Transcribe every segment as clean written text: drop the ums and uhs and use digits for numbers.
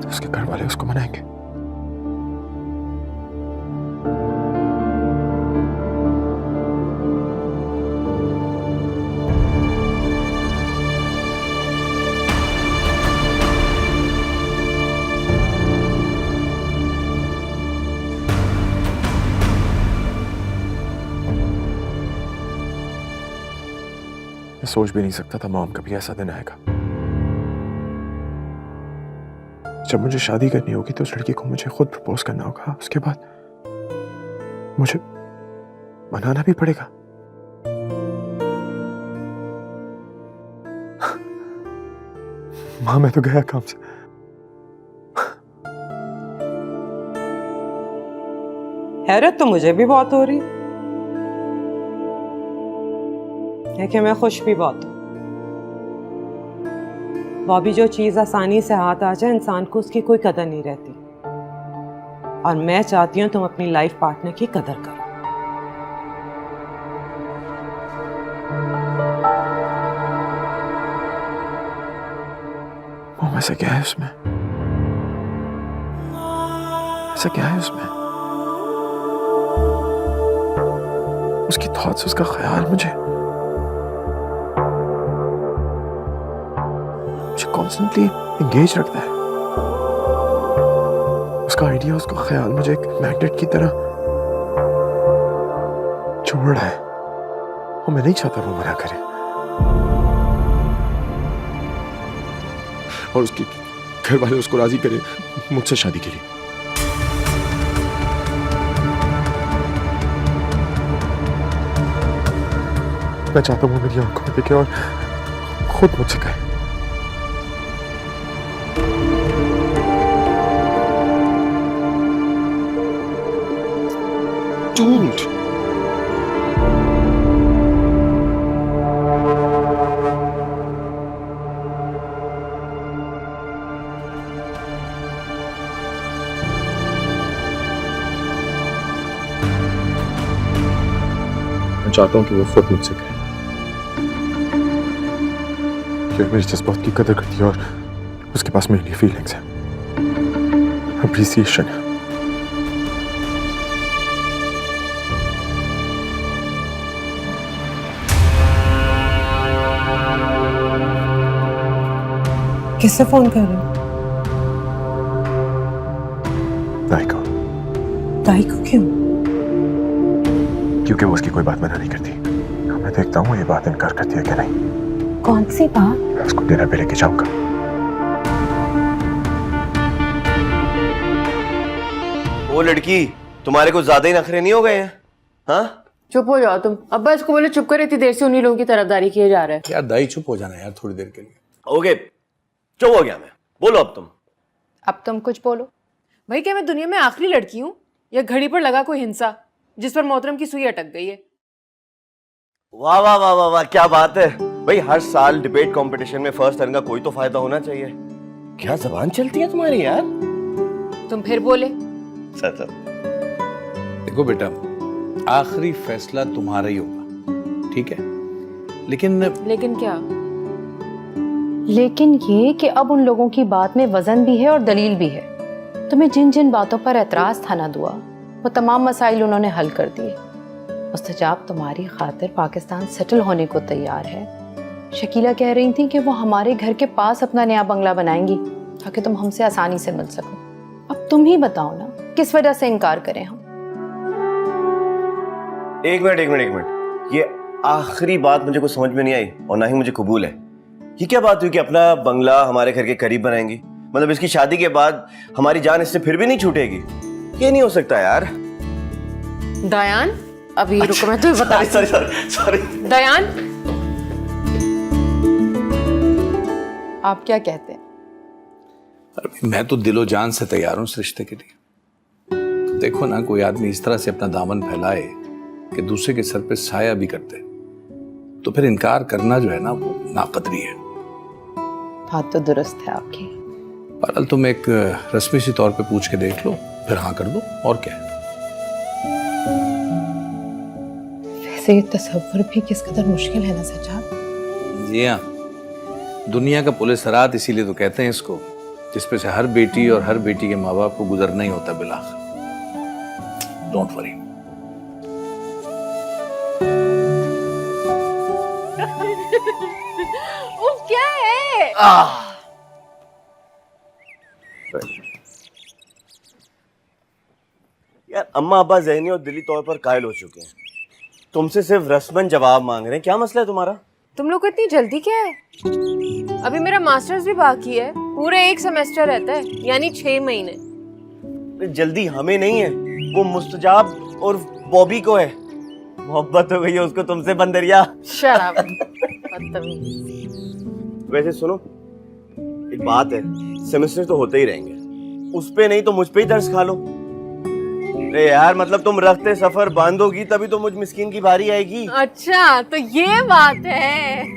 तो उसके घर वाले उसको मनाएंगे। मैं सोच भी नहीं सकता था मॉम कभी ऐसा दिन आएगा। जब मुझे शादी करनी होगी तो उस लड़की को मुझे खुद प्रपोज करना होगा, उसके बाद मुझे मनाना भी पड़ेगा। मां मैं तो गया काम से। हैरत तो मुझे भी बहुत हो रही है कि मैं खुश भी बहुत हूं। वो भी जो चीज आसानी से हाथ आ जाए इंसान को उसकी कोई कदर नहीं रहती, और मैं चाहती हूं तुम अपनी लाइफ पार्टनर की कदर करो। मॉम ऐसा क्या है उसमें? ऐसा क्या है उसमें? उसकी थॉट्स, उसका ख्याल मुझे कॉन्स्टेंटली एंगेज रखता है। उसका आइडिया, उसका ख्याल मुझे एक मैग्नेट की तरह जोड़ रहा है, और मैं नहीं चाहता वो मना करे। और उसके घर वाले उसको राजी करें मुझसे शादी के लिए। मैं चाहता हूं वो मेरी आंखों में देखे और खुद मुझसे कहे, झूठ। मैं चाहता हूं कि वो खुद मुझसे कहे कि वो मेरी जज्बात की कदर करती है और उसके पास मेरे लिए फीलिंग्स है, अप्रिसिएशन है। किससे फोन कर रहे हो? दाई को। दाई को क्यों? क्योंकि वो उसकी कोई बात मना नहीं करती। मैं देखता हूँ ये बात इनकार करती है कि नहीं। कौन सी बात? मैं उसको डिनर पे लेके जाऊंगा। वो लड़की तुम्हारे को ज्यादा ही नखरे नहीं हो गए हैं? हाँ, चुप हो जाओ तुम। अब्बा इसको बोले चुप कर, इतनी देर से उन्हीं लोगों की तरफदारी किए जा रहा है। यार दाई चुप हो जाना यार थोड़ी देर के लिए। ओके चुप हो गया मैं। बोलो अब तुम। अब तुम कुछ बोलो भाई। क्या मैं दुनिया में आखिरी लड़की हूँ या घड़ी पर लगा कोई हिंसा जिस पर मोहतरम की सुई अटक गई है? वाह वाह वाह वाह वाह, क्या बात है भाई। हर साल डिबेट कंपटीशन में फर्स्ट रन का कोई तो फायदा होना चाहिए। क्या जबान चलती है तुम्हारी यार। तुम फिर बोले। सच। देखो बेटा, आखिरी फैसला तुम्हारा ही होगा, ठीक है? लेकिन क्या? लेकिन ये कि अब उन लोगों की बात में वजन भी है और दलील भी है। तुम्हें जिन जिन बातों पर एतराज था ना दुआ, वो तमाम मसाइल उन्होंने हल कर दिए। मुस्तजाब तुम्हारी खातिर पाकिस्तान सेटल होने को तैयार है। शकीला कह रही थी कि वो हमारे घर के पास अपना नया बंगला बनाएंगी ताकि तुम हमसे आसानी से मिल सको। अब तुम ही बताओ ना किस वजह से इनकार करें हम। एक मिनट। ये आखिरी बात मुझे कुछ समझ में नहीं आई और ना ही मुझे कबूल है। ये क्या बात हुई कि अपना बंगला हमारे घर के करीब बनाएंगी? मतलब इसकी शादी के बाद हमारी जान इससे फिर भी नहीं छूटेगी? ये नहीं हो सकता यार। दयान अभी रुको, मैं तुम्हें बता। सॉरी। दयान आप क्या कहते हैं? अरे मैं तो दिलो जान से तैयार हूं इस रिश्ते के लिए। देखो ना, कोई आदमी इस तरह से अपना दामन फैलाए कि दूसरे के सर पे साया भी करते, तो फिर इनकार करना जो है ना वो नाकदरी है। बात तो दुरुस्त है आपकी। बहरहाल तुम एक रस्मी सी तौर पे पूछ के देख लो, फिर हाँ कर दो, और क्या है। वैसे ये तसव्वुर भी किस कदर मुश्किल है ना सज्जाद। जी हाँ, दुनिया का पुलिस रात इसीलिए तो कहते हैं इसको, जिसपे से हर बेटी और हर बेटी के माँ बाप को गुजरना ही होता बिलाखिर। Don't worry. क्या है? यार अम्मा अब्बा ज़हनी और दिली तौर पर कायल हो चुके हैं, तुमसे सिर्फ रस्मन जवाब मांग रहे हैं। क्या मसला है तुम्हारा? तुम लोग को इतनी जल्दी क्या है? अभी मेरा मास्टर्स भी बाकी है, पूरे 1 सेमेस्टर रहता है, यानी 6 महीने। जल्दी हमें नहीं है, वो मुस्तजाब और बॉबी को है। मोहब्बत हो गई है उसको तुमसे बंदरिया। शराब। वैसे सुनो, एक बात है, सेमेस्टर तो होते ही रहेंगे, उस पे नहीं तो मुझ पे ही दर्स खा लो। अरे यार मतलब तुम रखते सफर बांधोगी तभी तो मुझ मिस्कीन की बारी आएगी। अच्छा तो ये बात है।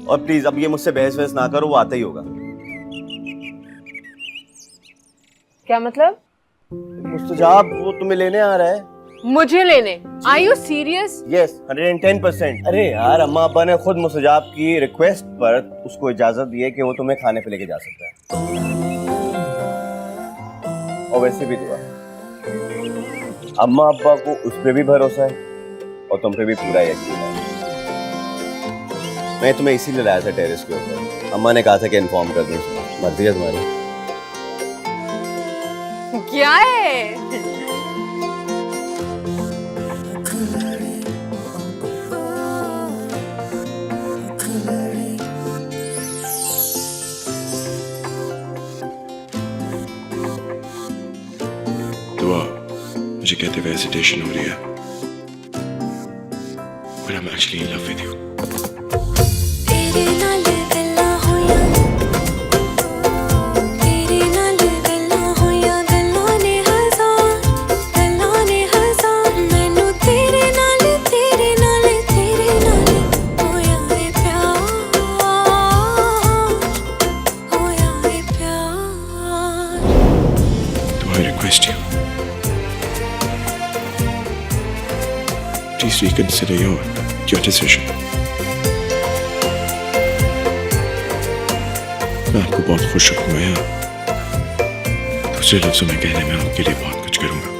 और प्लीज अब ये मुझसे बहस वहस ना करो, वो आता ही होगा। क्या मतलब? मुस्तजाब वो तुम्हें लेने आ रहा है। मुझे लेने? Are you serious? यस 110%। अरे यार अम्मा अब्बा ने खुद मुस्तजाब की रिक्वेस्ट पर उसको इजाजत दी है कि वो तुम्हें खाने पे लेके जा सकता है। और वैसे भी दुआ, अम्मा अब्बा को उस पे भी भरोसा है और तुम पे भी पूरा यकीन है। मैं तुम्हें इसीलिए लाया था टेरेस के ऊपर। अम्मा ने कहा था कि इन्फॉर्म कर दूं, मर्जी है तुम्हारी। क्या है? दुआ, मुझे कहते हुए हेजिटेशन हो रही है, but I'm actually in love with you. I request you, please reconsider your decision. मैं आपको बहुत खुश रखूंगा यार। दूसरे लफ्जों में कहने में आपके लिए बहुत कुछ करूंगा।